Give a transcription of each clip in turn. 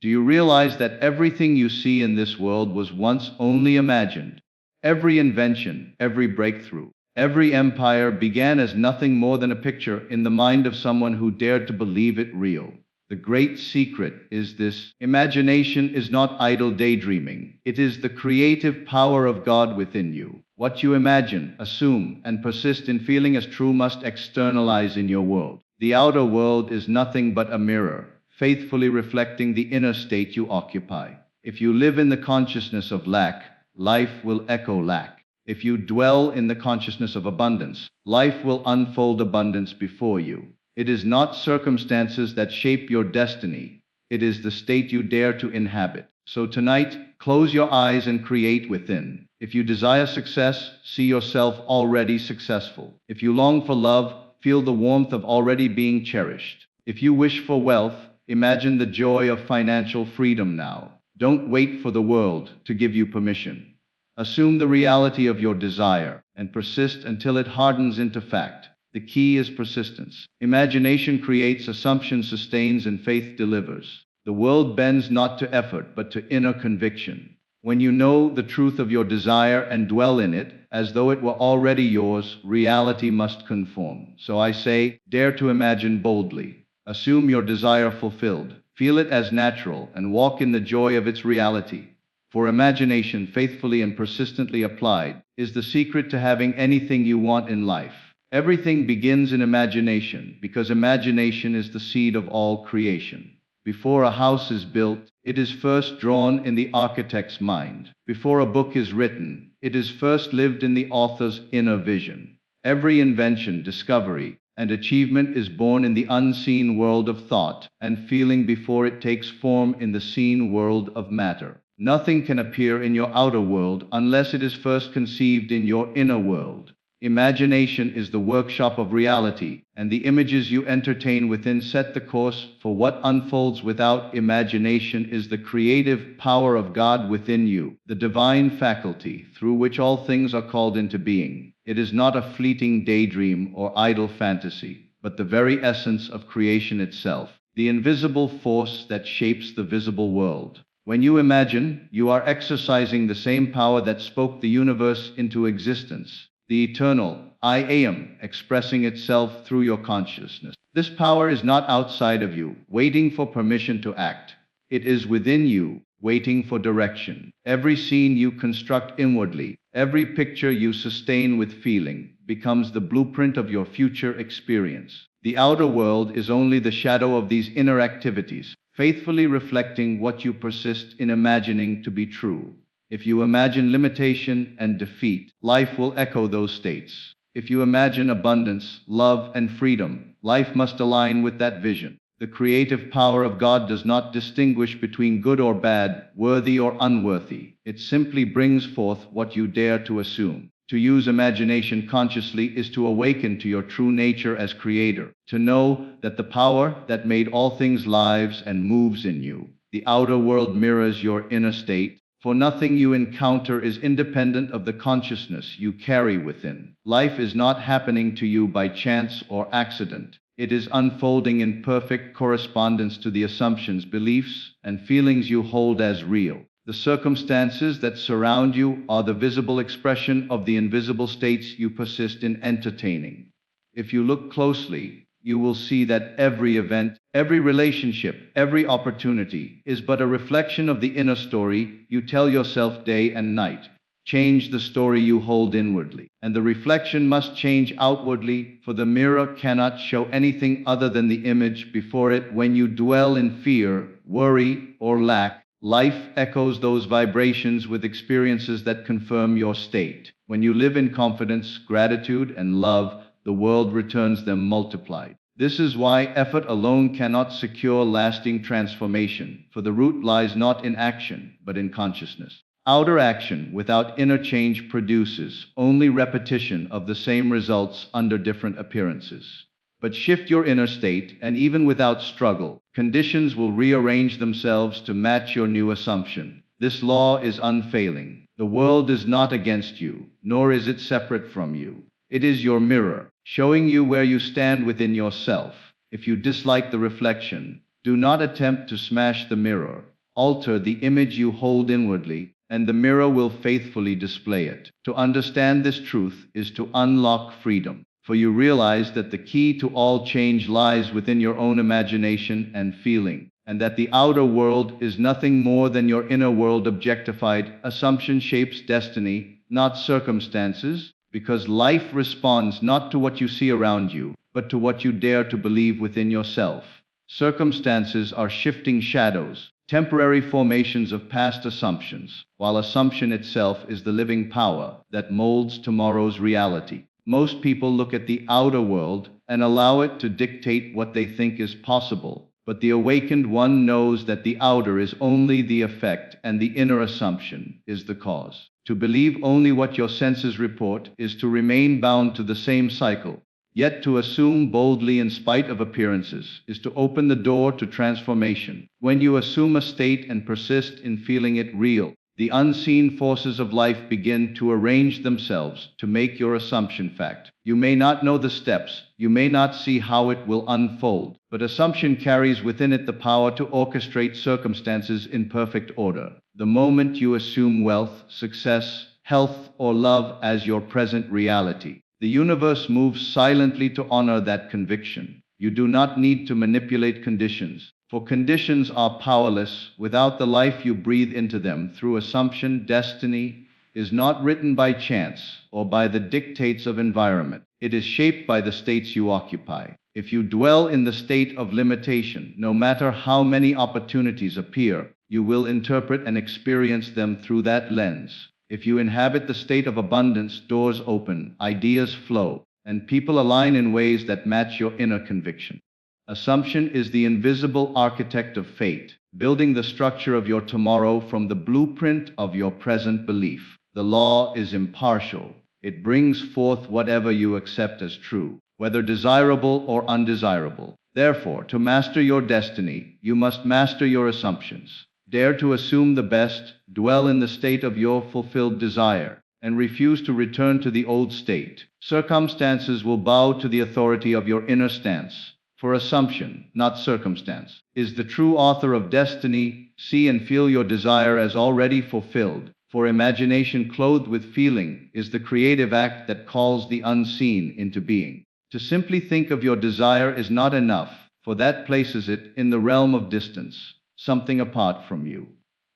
Do you realize that everything you see in this world was once only imagined? Every invention, every breakthrough, every empire began as nothing more than a picture in the mind of someone who dared to believe it real. The great secret is this: imagination is not idle daydreaming, it is the creative power of God within you. What you imagine, assume, and persist in feeling as true must externalize in your world. The outer world is nothing but a mirror, faithfully reflecting the inner state you occupy. If you live in the consciousness of lack, life will echo lack. If you dwell in the consciousness of abundance, life will unfold abundance before you. It is not circumstances that shape your destiny. It is the state you dare to inhabit. So tonight, close your eyes and create within. If you desire success, see yourself already successful. If you long for love, feel the warmth of already being cherished. If you wish for wealth, imagine the joy of financial freedom now. Don't wait for the world to give you permission. Assume the reality of your desire and persist until it hardens into fact. The key is persistence. Imagination creates, assumption sustains, and faith delivers. The world bends not to effort but to inner conviction. When you know the truth of your desire and dwell in it, as though it were already yours, reality must conform. So I say, dare to imagine boldly. Assume your desire fulfilled. Feel it as natural and walk in the joy of its reality. For imagination, faithfully and persistently applied, is the secret to having anything you want in life. Everything begins in imagination, because imagination is the seed of all creation. Before a house is built, it is first drawn in the architect's mind. Before a book is written, it is first lived in the author's inner vision. Every invention, discovery, and achievement is born in the unseen world of thought and feeling before it takes form in the seen world of matter. Nothing can appear in your outer world unless it is first conceived in your inner world. Imagination is the workshop of reality, and the images you entertain within set the course for what unfolds without. Imagination is the creative power of God within you, the divine faculty through which all things are called into being. It is not a fleeting daydream or idle fantasy, but the very essence of creation itself, the invisible force that shapes the visible world. When you imagine, you are exercising the same power that spoke the universe into existence. The eternal I Am expressing itself through your consciousness. This power is not outside of you, waiting for permission to act. It is within you, waiting for direction. Every scene you construct inwardly, every picture you sustain with feeling, becomes the blueprint of your future experience. The outer world is only the shadow of these inner activities, faithfully reflecting what you persist in imagining to be true. If you imagine limitation and defeat, life will echo those states. If you imagine abundance, love, and freedom, life must align with that vision. The creative power of God does not distinguish between good or bad, worthy or unworthy. It simply brings forth what you dare to assume. To use imagination consciously is to awaken to your true nature as creator, to know that the power that made all things lives and moves in you. The outer world mirrors your inner state, for nothing you encounter is independent of the consciousness you carry within. Life is not happening to you by chance or accident. It is unfolding in perfect correspondence to the assumptions, beliefs, and feelings you hold as real. The circumstances that surround you are the visible expression of the invisible states you persist in entertaining. If you look closely, you will see that every event, every relationship, every opportunity is but a reflection of the inner story you tell yourself day and night. Change the story you hold inwardly, and the reflection must change outwardly, for the mirror cannot show anything other than the image before it. When you dwell in fear, worry, or lack, life echoes those vibrations with experiences that confirm your state. When you live in confidence, gratitude, and love, the world returns them multiplied. This is why effort alone cannot secure lasting transformation, for the root lies not in action, but in consciousness. Outer action without inner change produces only repetition of the same results under different appearances. But shift your inner state, and even without struggle, conditions will rearrange themselves to match your new assumption. This law is unfailing. The world is not against you, nor is it separate from you. It is your mirror, showing you where you stand within yourself. If you dislike the reflection, do not attempt to smash the mirror. Alter the image you hold inwardly, and the mirror will faithfully display it. To understand this truth is to unlock freedom, for you realize that the key to all change lies within your own imagination and feeling, and that the outer world is nothing more than your inner world objectified. Assumption shapes destiny, not circumstances, because life responds not to what you see around you, but to what you dare to believe within yourself. Circumstances are shifting shadows, temporary formations of past assumptions, while assumption itself is the living power that molds tomorrow's reality. Most people look at the outer world and allow it to dictate what they think is possible, but the awakened one knows that the outer is only the effect and the inner assumption is the cause. To believe only what your senses report is to remain bound to the same cycle. Yet to assume boldly in spite of appearances is to open the door to transformation. When you assume a state and persist in feeling it real, the unseen forces of life begin to arrange themselves to make your assumption fact. You may not know the steps, you may not see how it will unfold, but assumption carries within it the power to orchestrate circumstances in perfect order. The moment you assume wealth, success, health, or love as your present reality, the universe moves silently to honor that conviction. You do not need to manipulate conditions, for conditions are powerless without the life you breathe into them through assumption. Destiny is not written by chance or by the dictates of environment. It is shaped by the states you occupy. If you dwell in the state of limitation, no matter how many opportunities appear, you will interpret and experience them through that lens. If you inhabit the state of abundance, doors open, ideas flow, and people align in ways that match your inner conviction. Assumption is the invisible architect of fate, building the structure of your tomorrow from the blueprint of your present belief. The law is impartial. It brings forth whatever you accept as true, whether desirable or undesirable. Therefore, to master your destiny, you must master your assumptions. Dare to assume the best, dwell in the state of your fulfilled desire, and refuse to return to the old state. Circumstances will bow to the authority of your inner stance. For assumption, not circumstance, is the true author of destiny. See and feel your desire as already fulfilled. For imagination clothed with feeling is the creative act that calls the unseen into being. To simply think of your desire is not enough, for that places it in the realm of distance, something apart from you.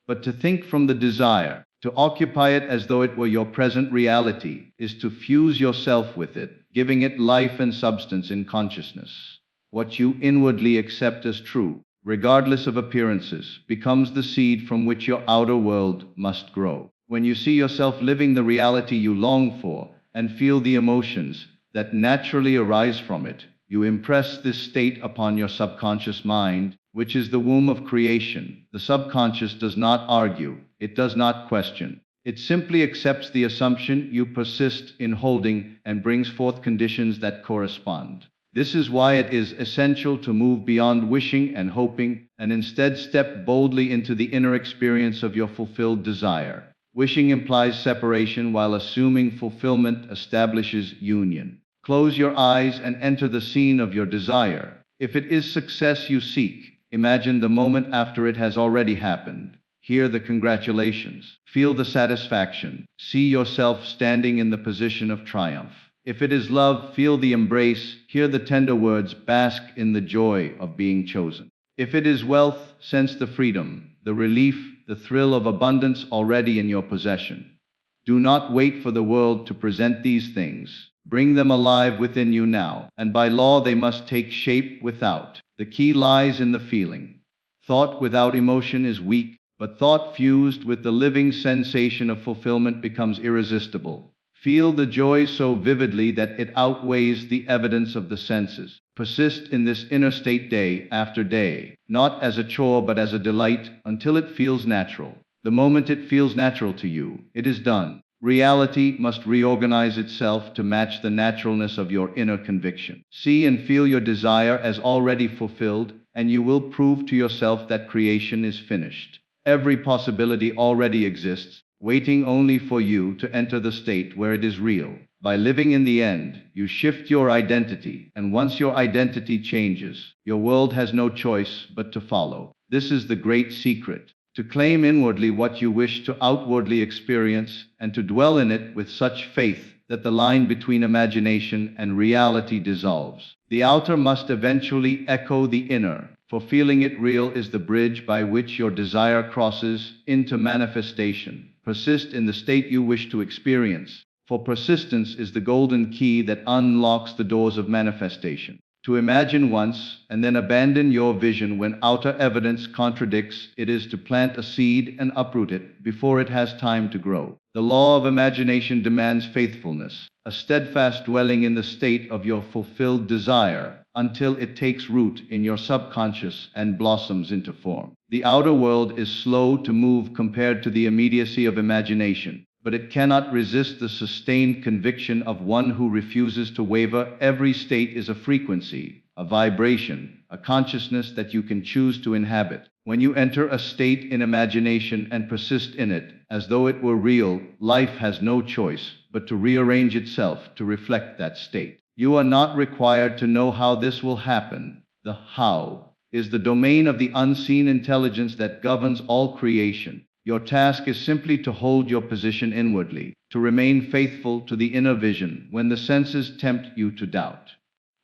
But to think from the desire, to occupy it as though it were your present reality, is to fuse yourself with it, giving it life and substance in consciousness. What you inwardly accept as true, regardless of appearances, becomes the seed from which your outer world must grow. When you see yourself living the reality you long for, and feel the emotions that naturally arise from it, you impress this state upon your subconscious mind, which is the womb of creation. The subconscious does not argue, it does not question. It simply accepts the assumption you persist in holding and brings forth conditions that correspond. This is why it is essential to move beyond wishing and hoping, and instead step boldly into the inner experience of your fulfilled desire. Wishing implies separation, while assuming fulfillment establishes union. Close your eyes and enter the scene of your desire. If it is success you seek, imagine the moment after it has already happened. Hear the congratulations. Feel the satisfaction. See yourself standing in the position of triumph. If it is love, feel the embrace. Hear the tender words. Bask in the joy of being chosen. If it is wealth, sense the freedom, the relief, the thrill of abundance already in your possession. Do not wait for the world to present these things. Bring them alive within you now, and by law they must take shape without. The key lies in the feeling. Thought without emotion is weak, but thought fused with the living sensation of fulfillment becomes irresistible. Feel the joy so vividly that it outweighs the evidence of the senses. Persist in this inner state day after day, not as a chore but as a delight, until it feels natural. The moment it feels natural to you, it is done. Reality must reorganize itself to match the naturalness of your inner conviction. See and feel your desire as already fulfilled, and you will prove to yourself that creation is finished. Every possibility already exists, waiting only for you to enter the state where it is real. By living in the end, you shift your identity, and once your identity changes, your world has no choice but to follow. This is the great secret. to claim inwardly what you wish to outwardly experience, and to dwell in it with such faith that the line between imagination and reality dissolves. The outer must eventually echo the inner, for feeling it real is the bridge by which your desire crosses into manifestation. Persist in the state you wish to experience, for persistence is the golden key that unlocks the doors of manifestation. To imagine once, and then abandon your vision when outer evidence contradicts it is to plant a seed and uproot it before it has time to grow. The law of imagination demands faithfulness, a steadfast dwelling in the state of your fulfilled desire, until it takes root in your subconscious and blossoms into form. The outer world is slow to move compared to the immediacy of imagination, but it cannot resist the sustained conviction of one who refuses to waver. Every state is a frequency, a vibration, a consciousness that you can choose to inhabit. When you enter a state in imagination and persist in it, as though it were real, life has no choice but to rearrange itself to reflect that state. You are not required to know how this will happen. The how is the domain of the unseen intelligence that governs all creation. Your task is simply to hold your position inwardly, to remain faithful to the inner vision when the senses tempt you to doubt.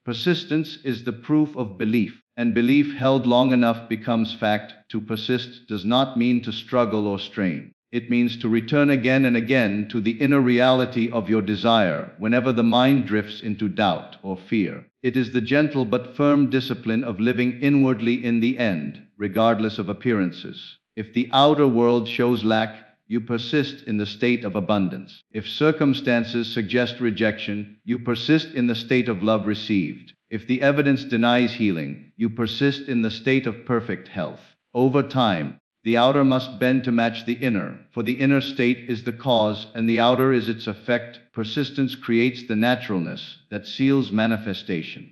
Persistence is the proof of belief, and belief held long enough becomes fact. To persist does not mean to struggle or strain. It means to return again and again to the inner reality of your desire whenever the mind drifts into doubt or fear. It is the gentle but firm discipline of living inwardly in the end, regardless of appearances. If the outer world shows lack, you persist in the state of abundance. If circumstances suggest rejection, you persist in the state of love received. If the evidence denies healing, you persist in the state of perfect health. Over time, the outer must bend to match the inner, for the inner state is the cause and the outer is its effect. Persistence creates the naturalness that seals manifestation.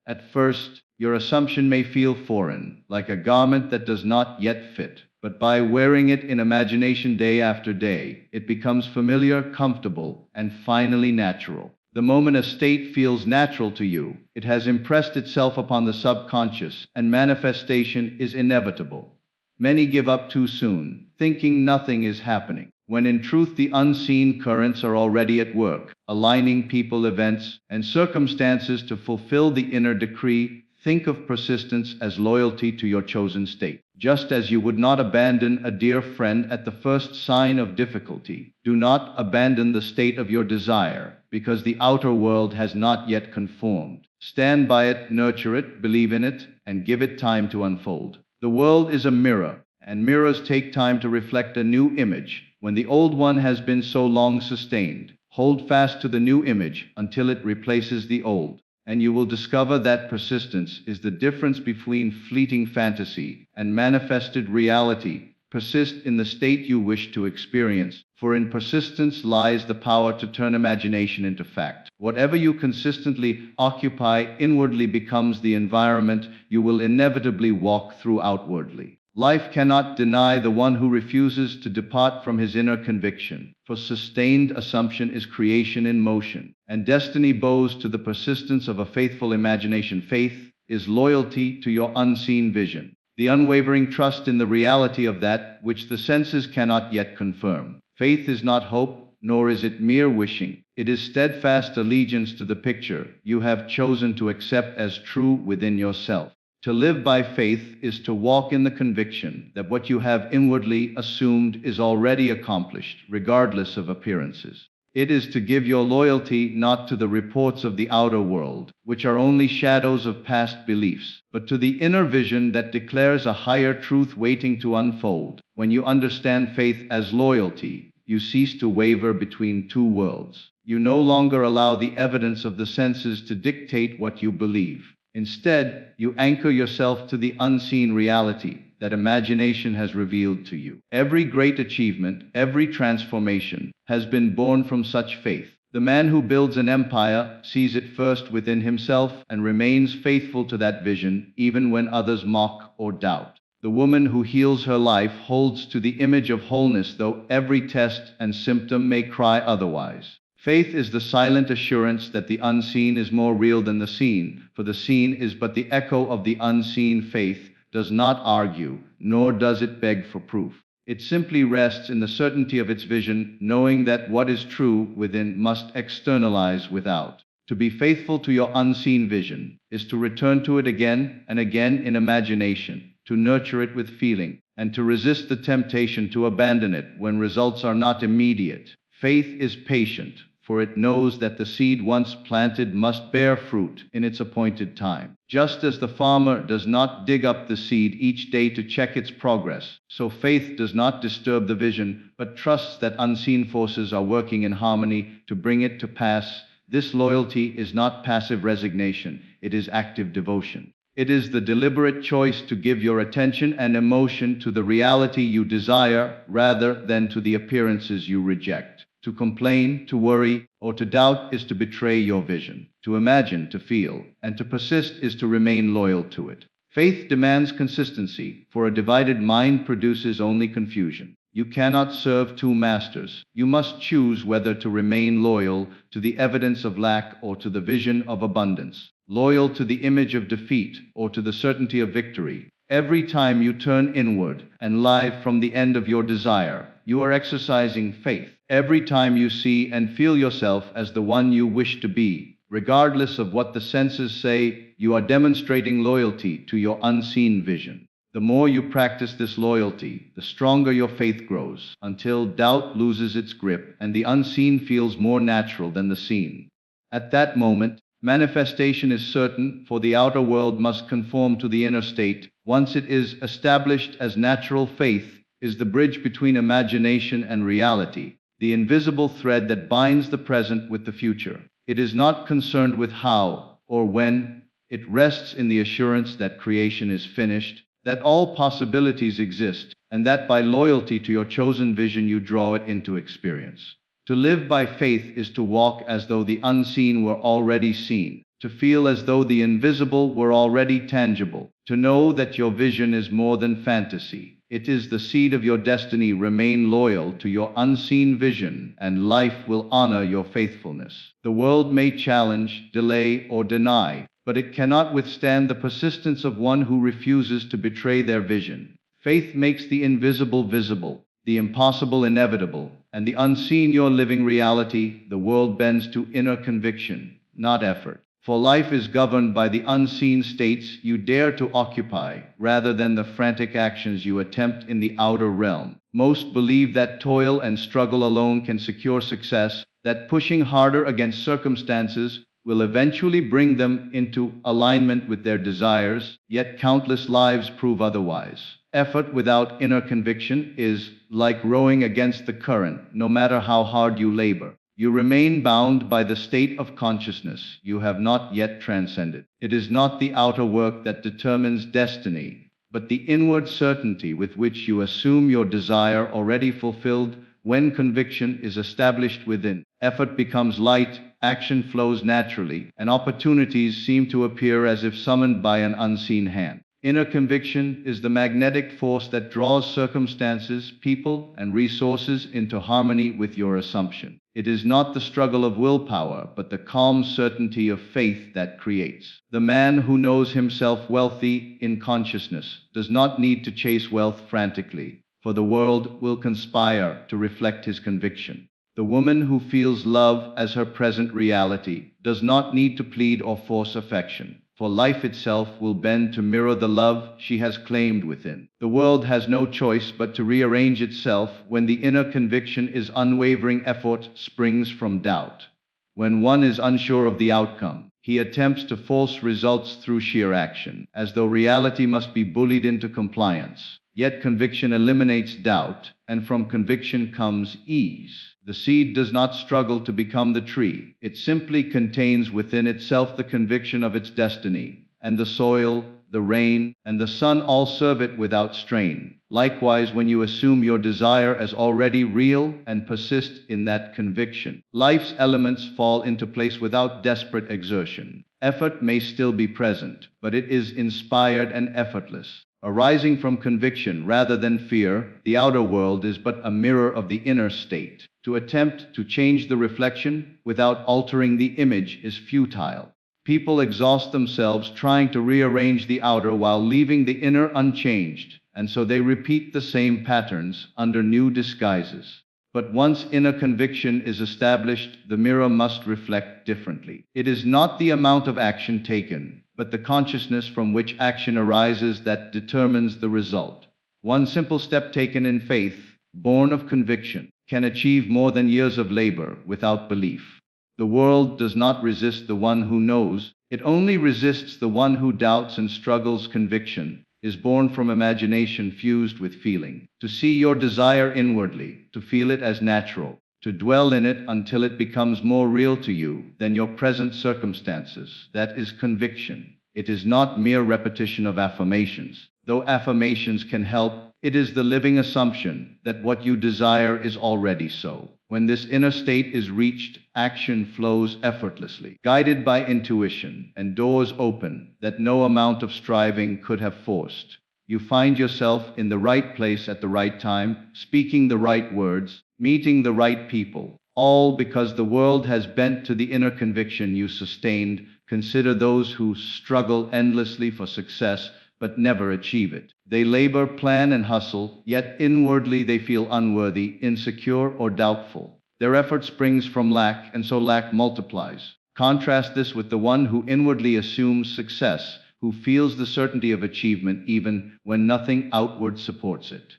At first, your assumption may feel foreign, like a garment that does not yet fit. But by wearing it in imagination day after day, it becomes familiar, comfortable, and finally natural. The moment a state feels natural to you, it has impressed itself upon the subconscious, and manifestation is inevitable. Many give up too soon, thinking nothing is happening, when in truth the unseen currents are already at work, aligning people, events, and circumstances to fulfill the inner decree. Think of persistence as loyalty to your chosen state. Just as you would not abandon a dear friend at the first sign of difficulty, do not abandon the state of your desire, because the outer world has not yet conformed. Stand by it, nurture it, believe in it, and give it time to unfold. The world is a mirror, and mirrors take time to reflect a new image. When the old one has been so long sustained, hold fast to the new image until it replaces the old. And you will discover that persistence is the difference between fleeting fantasy and manifested reality. Persist in the state you wish to experience, for in persistence lies the power to turn imagination into fact. Whatever you consistently occupy inwardly becomes the environment you will inevitably walk through outwardly. Life cannot deny the one who refuses to depart from his inner conviction, for sustained assumption is creation in motion, and destiny bows to the persistence of a faithful imagination. Faith is loyalty to your unseen vision, the unwavering trust in the reality of that which the senses cannot yet confirm. Faith is not hope, nor is it mere wishing. It is steadfast allegiance to the picture you have chosen to accept as true within yourself. To live by faith is to walk in the conviction that what you have inwardly assumed is already accomplished, regardless of appearances. It is to give your loyalty not to the reports of the outer world, which are only shadows of past beliefs, but to the inner vision that declares a higher truth waiting to unfold. When you understand faith as loyalty, you cease to waver between two worlds. You no longer allow the evidence of the senses to dictate what you believe. Instead, you anchor yourself to the unseen reality that imagination has revealed to you. Every great achievement, every transformation, has been born from such faith. The man who builds an empire sees it first within himself and remains faithful to that vision, even when others mock or doubt. The woman who heals her life holds to the image of wholeness, though every test and symptom may cry otherwise. Faith is the silent assurance that the unseen is more real than the seen, for the seen is but the echo of the unseen. Faith does not argue, nor does it beg for proof. It simply rests in the certainty of its vision, knowing that what is true within must externalize without. To be faithful to your unseen vision is to return to it again and again in imagination, to nurture it with feeling, and to resist the temptation to abandon it when results are not immediate. Faith is patient, for it knows that the seed once planted must bear fruit in its appointed time. Just as the farmer does not dig up the seed each day to check its progress, so faith does not disturb the vision, but trusts that unseen forces are working in harmony to bring it to pass. This loyalty is not passive resignation, it is active devotion. It is the deliberate choice to give your attention and emotion to the reality you desire rather than to the appearances you reject. To complain, to worry, or to doubt is to betray your vision. To imagine, to feel, and to persist is to remain loyal to it. Faith demands consistency, for a divided mind produces only confusion. You cannot serve two masters. You must choose whether to remain loyal to the evidence of lack or to the vision of abundance, loyal to the image of defeat or to the certainty of victory. Every time you turn inward and live from the end of your desire, you are exercising faith. Every time you see and feel yourself as the one you wish to be, regardless of what the senses say, you are demonstrating loyalty to your unseen vision. The more you practice this loyalty, the stronger your faith grows, until doubt loses its grip and the unseen feels more natural than the seen. At that moment, manifestation is certain, for the outer world must conform to the inner state. Once it is established as natural, faith is the bridge between imagination and reality, the invisible thread that binds the present with the future. It is not concerned with how or when. It rests in the assurance that creation is finished, that all possibilities exist, and that by loyalty to your chosen vision you draw it into experience. To live by faith is to walk as though the unseen were already seen, to feel as though the invisible were already tangible, to know that your vision is more than fantasy. It is the seed of your destiny. Remain loyal to your unseen vision, and life will honor your faithfulness. The world may challenge, delay, or deny, but it cannot withstand the persistence of one who refuses to betray their vision. Faith makes the invisible visible, the impossible inevitable, and the unseen your living reality. The world bends to inner conviction, not effort. For life is governed by the unseen states you dare to occupy, rather than the frantic actions you attempt in the outer realm. Most believe that toil and struggle alone can secure success, that pushing harder against circumstances will eventually bring them into alignment with their desires, yet countless lives prove otherwise. Effort without inner conviction is like rowing against the current. No matter how hard you labor, you remain bound by the state of consciousness you have not yet transcended. It is not the outer work that determines destiny, but the inward certainty with which you assume your desire already fulfilled. When conviction is established within, effort becomes light, action flows naturally, and opportunities seem to appear as if summoned by an unseen hand. Inner conviction is the magnetic force that draws circumstances, people, and resources into harmony with your assumption. It is not the struggle of willpower, but the calm certainty of faith that creates. The man who knows himself wealthy in consciousness does not need to chase wealth frantically, for the world will conspire to reflect his conviction. The woman who feels love as her present reality does not need to plead or force affection, for life itself will bend to mirror the love she has claimed within. The world has no choice but to rearrange itself when the inner conviction is unwavering. Effort springs from doubt. When one is unsure of the outcome, he attempts to force results through sheer action, as though reality must be bullied into compliance. Yet conviction eliminates doubt, and from conviction comes ease. The seed does not struggle to become the tree. It simply contains within itself the conviction of its destiny, and the soil, the rain, and the sun all serve it without strain. Likewise, when you assume your desire as already real and persist in that conviction, life's elements fall into place without desperate exertion. Effort may still be present, but it is inspired and effortless, arising from conviction rather than fear. The outer world is but a mirror of the inner state. To attempt to change the reflection without altering the image is futile. People exhaust themselves trying to rearrange the outer while leaving the inner unchanged, and so they repeat the same patterns under new disguises. But once inner conviction is established, the mirror must reflect differently. It is not the amount of action taken, but the consciousness from which action arises that determines the result. One simple step taken in faith, born of conviction, can achieve more than years of labor without belief. The world does not resist the one who knows, it only resists the one who doubts and struggles. Conviction is born from imagination fused with feeling. To see your desire inwardly, to feel it as natural, to dwell in it until it becomes more real to you than your present circumstances. That is conviction. It is not mere repetition of affirmations. Though affirmations can help, it is the living assumption that what you desire is already so. When this inner state is reached, action flows effortlessly, guided by intuition, and doors open that no amount of striving could have forced. You find yourself in the right place at the right time, speaking the right words, meeting the right people, all because the world has bent to the inner conviction you sustained. Consider those who struggle endlessly for success but never achieve it. They labor, plan, and hustle, yet inwardly they feel unworthy, insecure, or doubtful. Their effort springs from lack, and so lack multiplies. Contrast this with the one who inwardly assumes success, who feels the certainty of achievement even when nothing outward supports it.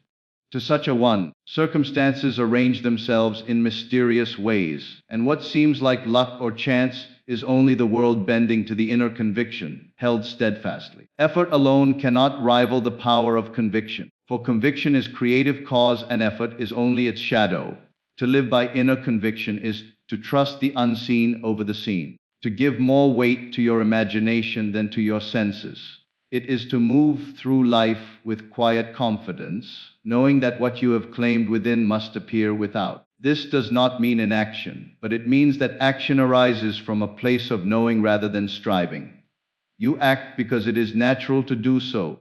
To such a one, circumstances arrange themselves in mysterious ways, and what seems like luck or chance is only the world bending to the inner conviction, held steadfastly. Effort alone cannot rival the power of conviction, for conviction is creative cause and effort is only its shadow. To live by inner conviction is to trust the unseen over the seen, to give more weight to your imagination than to your senses. It is to move through life with quiet confidence, knowing that what you have claimed within must appear without. This does not mean inaction, but it means that action arises from a place of knowing rather than striving. You act because it is natural to do so,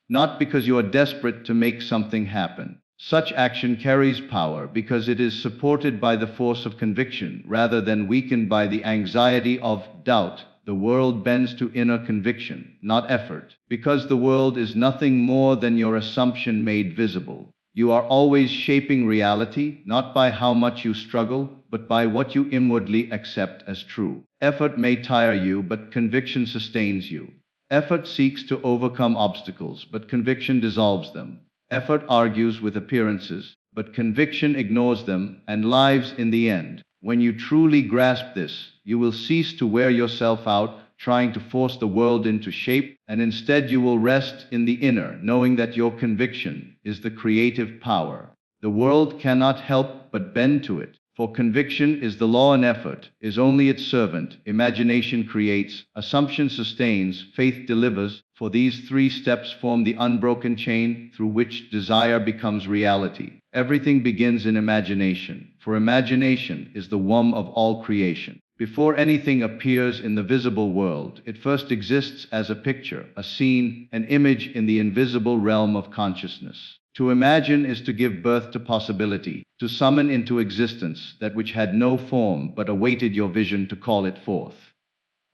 not because you are desperate to make something happen. Such action carries power because it is supported by the force of conviction rather than weakened by the anxiety of doubt. The world bends to inner conviction, not effort, because the world is nothing more than your assumption made visible. You are always shaping reality, not by how much you struggle, but by what you inwardly accept as true. Effort may tire you, but conviction sustains you. Effort seeks to overcome obstacles, but conviction dissolves them. Effort argues with appearances, but conviction ignores them and lives in the end. When you truly grasp this, you will cease to wear yourself out trying to force the world into shape, and instead you will rest in the inner, knowing that your conviction is the creative power. The world cannot help but bend to it, for conviction is the law and effort is only its servant. Imagination creates, assumption sustains, faith delivers, for these three steps form the unbroken chain through which desire becomes reality. Everything begins in imagination, for imagination is the womb of all creation. Before anything appears in the visible world, it first exists as a picture, a scene, an image in the invisible realm of consciousness. To imagine is to give birth to possibility, to summon into existence that which had no form but awaited your vision to call it forth.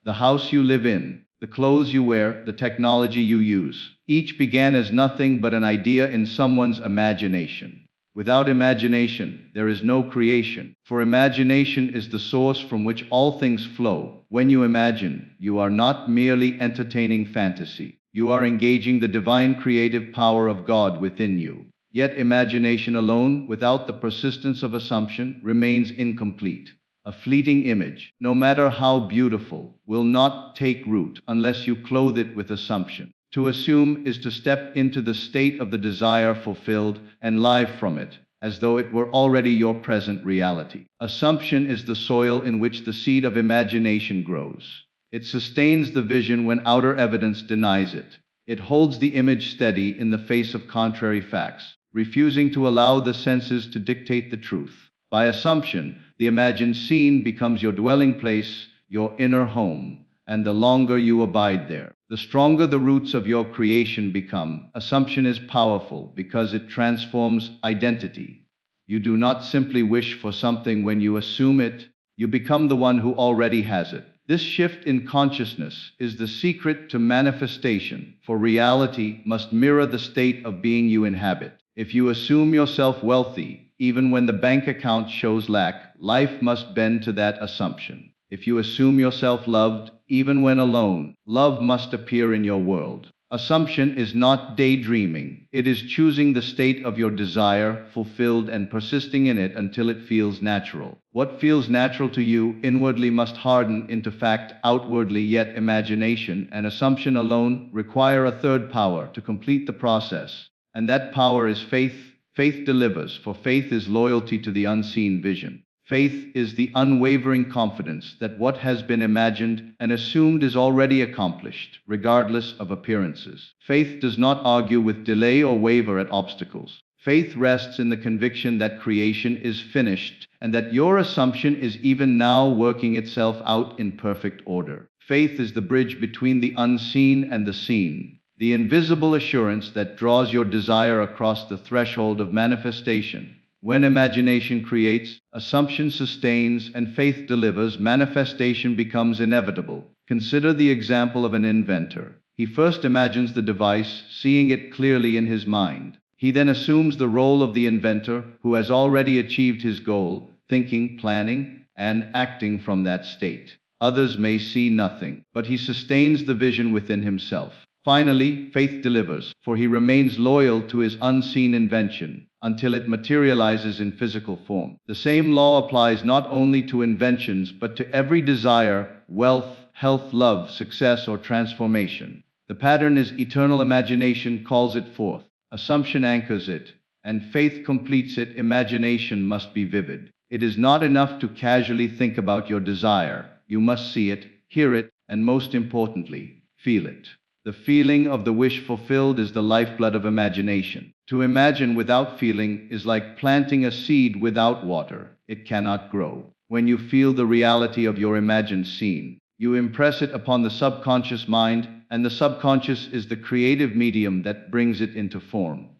The house you live in, the clothes you wear, the technology you use, each began as nothing but an idea in someone's imagination. Without imagination, there is no creation, for imagination is the source from which all things flow. When you imagine, you are not merely entertaining fantasy. You are engaging the divine creative power of God within you. Yet imagination alone, without the persistence of assumption, remains incomplete. A fleeting image, no matter how beautiful, will not take root unless you clothe it with assumption. To assume is to step into the state of the desire fulfilled and live from it, as though it were already your present reality. Assumption is the soil in which the seed of imagination grows. It sustains the vision when outer evidence denies it. It holds the image steady in the face of contrary facts, refusing to allow the senses to dictate the truth. By assumption, the imagined scene becomes your dwelling place, your inner home, and the longer you abide there, the stronger the roots of your creation become. Assumption is powerful because it transforms identity. You do not simply wish for something when you assume it, you become the one who already has it. This shift in consciousness is the secret to manifestation, for reality must mirror the state of being you inhabit. If you assume yourself wealthy, even when the bank account shows lack, life must bend to that assumption. If you assume yourself loved, even when alone, love must appear in your world. Assumption is not daydreaming. It is choosing the state of your desire, fulfilled and persisting in it until it feels natural. What feels natural to you inwardly must harden into fact outwardly, yet imagination and assumption alone require a third power to complete the process. And that power is faith. Faith delivers, for faith is loyalty to the unseen vision. Faith is the unwavering confidence that what has been imagined and assumed is already accomplished, regardless of appearances. Faith does not argue with delay or waver at obstacles. Faith rests in the conviction that creation is finished and that your assumption is even now working itself out in perfect order. Faith is the bridge between the unseen and the seen, the invisible assurance that draws your desire across the threshold of manifestation. When imagination creates, assumption sustains, and faith delivers, manifestation becomes inevitable. Consider the example of an inventor. He first imagines the device, seeing it clearly in his mind. He then assumes the role of the inventor, who has already achieved his goal, thinking, planning, and acting from that state. Others may see nothing, but he sustains the vision within himself. Finally, faith delivers, for he remains loyal to his unseen invention until it materializes in physical form. The same law applies not only to inventions but to every desire, wealth, health, love, success, or transformation. The pattern is eternal. Imagination calls it forth, assumption anchors it, and faith completes it. Imagination must be vivid. It is not enough to casually think about your desire. You must see it, hear it, and most importantly, feel it. The feeling of the wish fulfilled is the lifeblood of imagination. To imagine without feeling is like planting a seed without water. It cannot grow. When you feel the reality of your imagined scene, you impress it upon the subconscious mind, and the subconscious is the creative medium that brings it into form.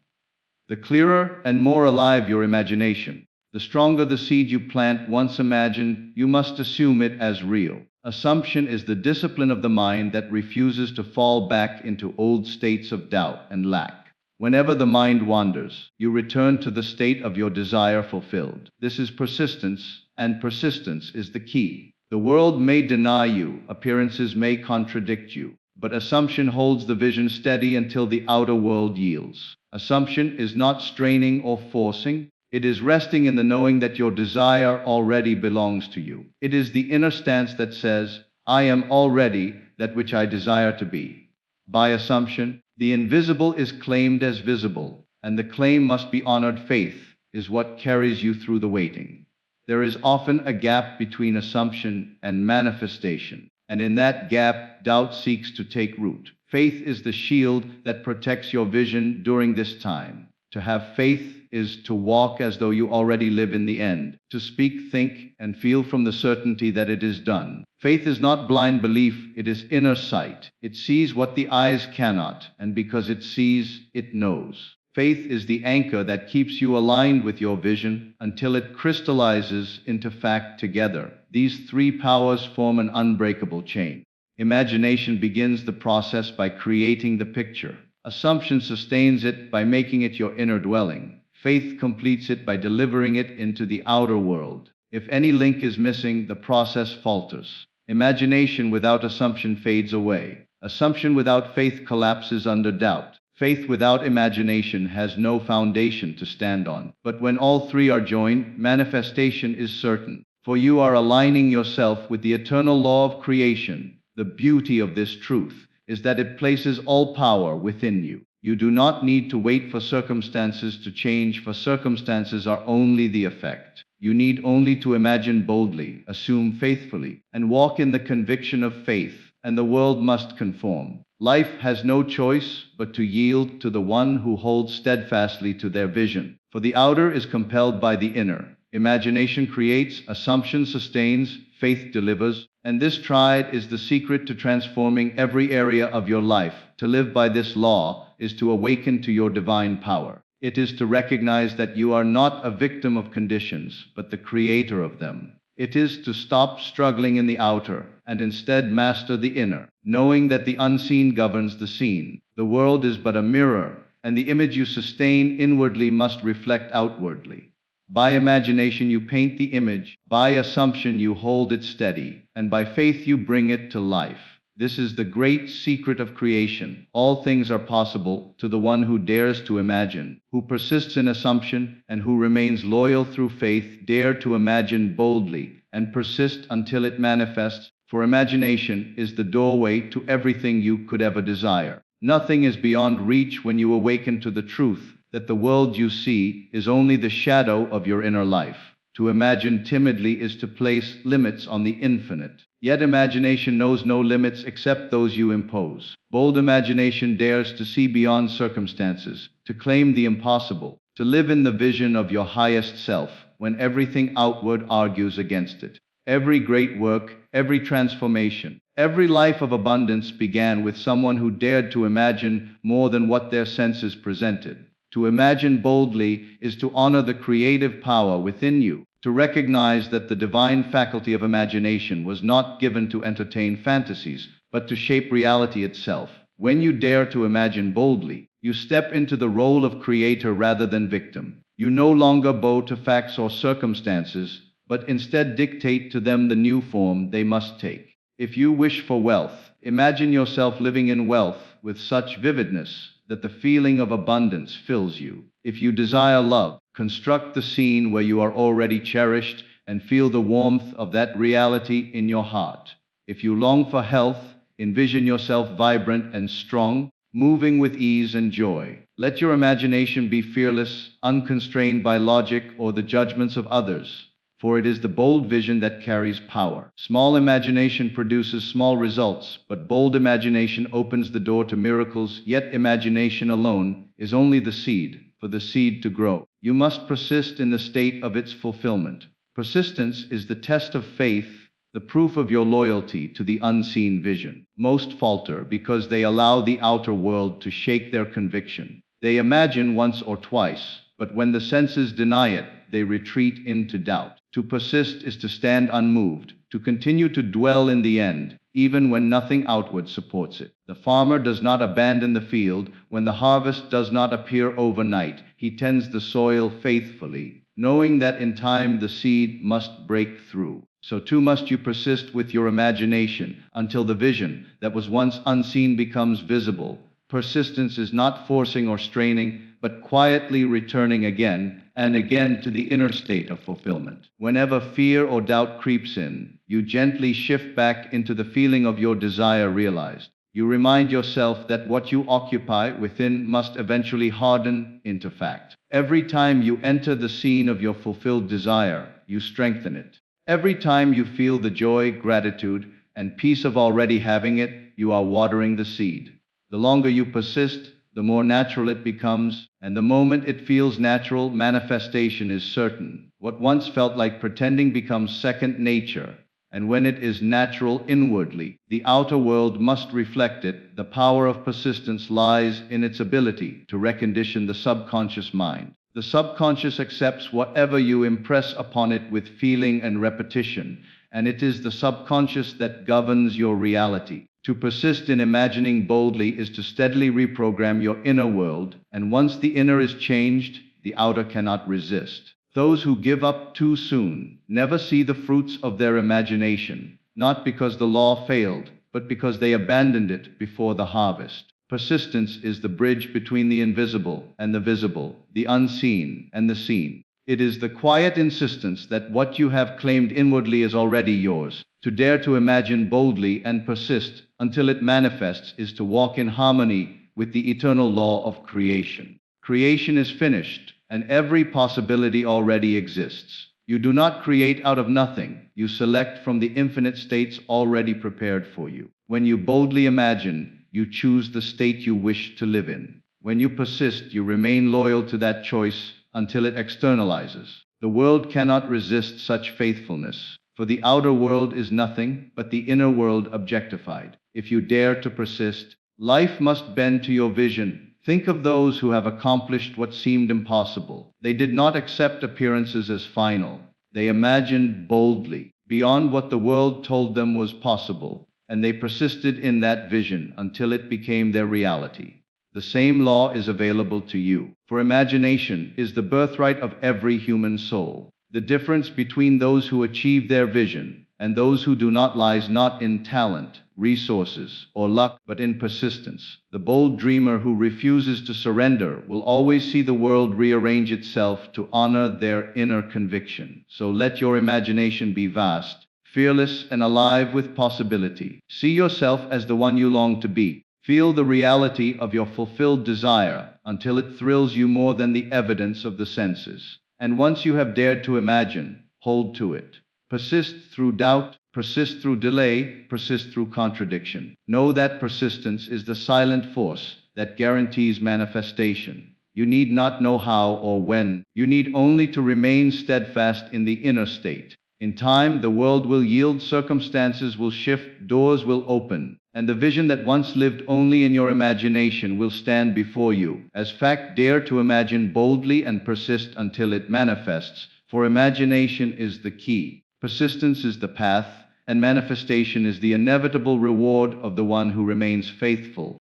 The clearer and more alive your imagination, the stronger the seed you plant. Once imagined, you must assume it as real. Assumption is the discipline of the mind that refuses to fall back into old states of doubt and lack. Whenever the mind wanders, you return to the state of your desire fulfilled. This is persistence, and persistence is the key. The world may deny you, appearances may contradict you, but assumption holds the vision steady until the outer world yields. Assumption is not straining or forcing. It is resting in the knowing that your desire already belongs to you. It is the inner stance that says, I am already that which I desire to be. By assumption, the invisible is claimed as visible, and the claim must be honored. Faith is what carries you through the waiting. There is often a gap between assumption and manifestation, and in that gap, doubt seeks to take root. Faith is the shield that protects your vision during this time. To have faith is to walk as though you already live in the end, to speak, think, and feel from the certainty that it is done. Faith is not blind belief, it is inner sight. It sees what the eyes cannot, and because it sees, it knows. Faith is the anchor that keeps you aligned with your vision until it crystallizes into fact. Together, these three powers form an unbreakable chain. Imagination begins the process by creating the picture. Assumption sustains it by making it your inner dwelling. Faith completes it by delivering it into the outer world. If any link is missing, the process falters. Imagination without assumption fades away. Assumption without faith collapses under doubt. Faith without imagination has no foundation to stand on. But when all three are joined, manifestation is certain. For you are aligning yourself with the eternal law of creation. The beauty of this truth is that it places all power within you. You do not need to wait for circumstances to change, for circumstances are only the effect. You need only to imagine boldly, assume faithfully, and walk in the conviction of faith, and the world must conform. Life has no choice but to yield to the one who holds steadfastly to their vision. For the outer is compelled by the inner. Imagination creates, assumption sustains, faith delivers, and this triad is the secret to transforming every area of your life. To live by this law is to awaken to your divine power. It is to recognize that you are not a victim of conditions, but the creator of them. It is to stop struggling in the outer and instead master the inner, knowing that the unseen governs the seen. The world is but a mirror, and the image you sustain inwardly must reflect outwardly. By imagination you paint the image, by assumption you hold it steady, and by faith you bring it to life. This is the great secret of creation. All things are possible to the one who dares to imagine, who persists in assumption, and who remains loyal through faith. Dare to imagine boldly, and persist until it manifests, for imagination is the doorway to everything you could ever desire. Nothing is beyond reach when you awaken to the truth that the world you see is only the shadow of your inner life. To imagine timidly is to place limits on the infinite. Yet imagination knows no limits except those you impose. Bold imagination dares to see beyond circumstances, to claim the impossible, to live in the vision of your highest self, when everything outward argues against it. Every great work, every transformation, every life of abundance began with someone who dared to imagine more than what their senses presented. To imagine boldly is to honor the creative power within you, to recognize that the divine faculty of imagination was not given to entertain fantasies, but to shape reality itself. When you dare to imagine boldly, you step into the role of creator rather than victim. You no longer bow to facts or circumstances, but instead dictate to them the new form they must take. If you wish for wealth, imagine yourself living in wealth with such vividness that the feeling of abundance fills you. If you desire love, construct the scene where you are already cherished and feel the warmth of that reality in your heart. If you long for health, envision yourself vibrant and strong, moving with ease and joy. Let your imagination be fearless, unconstrained by logic or the judgments of others, for it is the bold vision that carries power. Small imagination produces small results, but bold imagination opens the door to miracles. Yet imagination alone is only the seed. For the seed to grow, you must persist in the state of its fulfillment. Persistence is the test of faith, the proof of your loyalty to the unseen vision. Most falter because they allow the outer world to shake their conviction. They imagine once or twice, but when the senses deny it, they retreat into doubt. To persist is to stand unmoved, to continue to dwell in the end, even when nothing outward supports it. The farmer does not abandon the field when the harvest does not appear overnight. He tends the soil faithfully, knowing that in time the seed must break through. So too must you persist with your imagination until the vision that was once unseen becomes visible. Persistence is not forcing or straining, but quietly returning again and again to the inner state of fulfillment. Whenever fear or doubt creeps in, you gently shift back into the feeling of your desire realized. You remind yourself that what you occupy within must eventually harden into fact. Every time you enter the scene of your fulfilled desire, you strengthen it. Every time you feel the joy, gratitude, and peace of already having it, you are watering the seed. The longer you persist, the more natural it becomes, and the moment it feels natural, manifestation is certain. What once felt like pretending becomes second nature, and when it is natural inwardly, the outer world must reflect it. The power of persistence lies in its ability to recondition the subconscious mind. The subconscious accepts whatever you impress upon it with feeling and repetition, and it is the subconscious that governs your reality. To persist in imagining boldly is to steadily reprogram your inner world, and once the inner is changed, the outer cannot resist. Those who give up too soon never see the fruits of their imagination, not because the law failed, but because they abandoned it before the harvest. Persistence is the bridge between the invisible and the visible, the unseen and the seen. It is the quiet insistence that what you have claimed inwardly is already yours. To dare to imagine boldly and persist until it manifests is to walk in harmony with the eternal law of creation. Creation is finished, and every possibility already exists. You do not create out of nothing. You select from the infinite states already prepared for you. When you boldly imagine, you choose the state you wish to live in. When you persist, you remain loyal to that choice until it externalizes. The world cannot resist such faithfulness, for the outer world is nothing but the inner world objectified. If you dare to persist, life must bend to your vision. Think of those who have accomplished what seemed impossible. They did not accept appearances as final. They imagined boldly, beyond what the world told them was possible, and they persisted in that vision until it became their reality. The same law is available to you, for imagination is the birthright of every human soul. The difference between those who achieve their vision and those who do not lies not in talent, resources, or luck, but in persistence. The bold dreamer who refuses to surrender will always see the world rearrange itself to honor their inner conviction. So let your imagination be vast, fearless, and alive with possibility. See yourself as the one you long to be. Feel the reality of your fulfilled desire until it thrills you more than the evidence of the senses. And once you have dared to imagine, hold to it. Persist through doubt, persist through delay, persist through contradiction. Know that persistence is the silent force that guarantees manifestation. You need not know how or when. You need only to remain steadfast in the inner state. In time, the world will yield, circumstances will shift, doors will open, and the vision that once lived only in your imagination will stand before you. As fact, dare to imagine boldly and persist until it manifests, for imagination is the key. Persistence is the path, and manifestation is the inevitable reward of the one who remains faithful.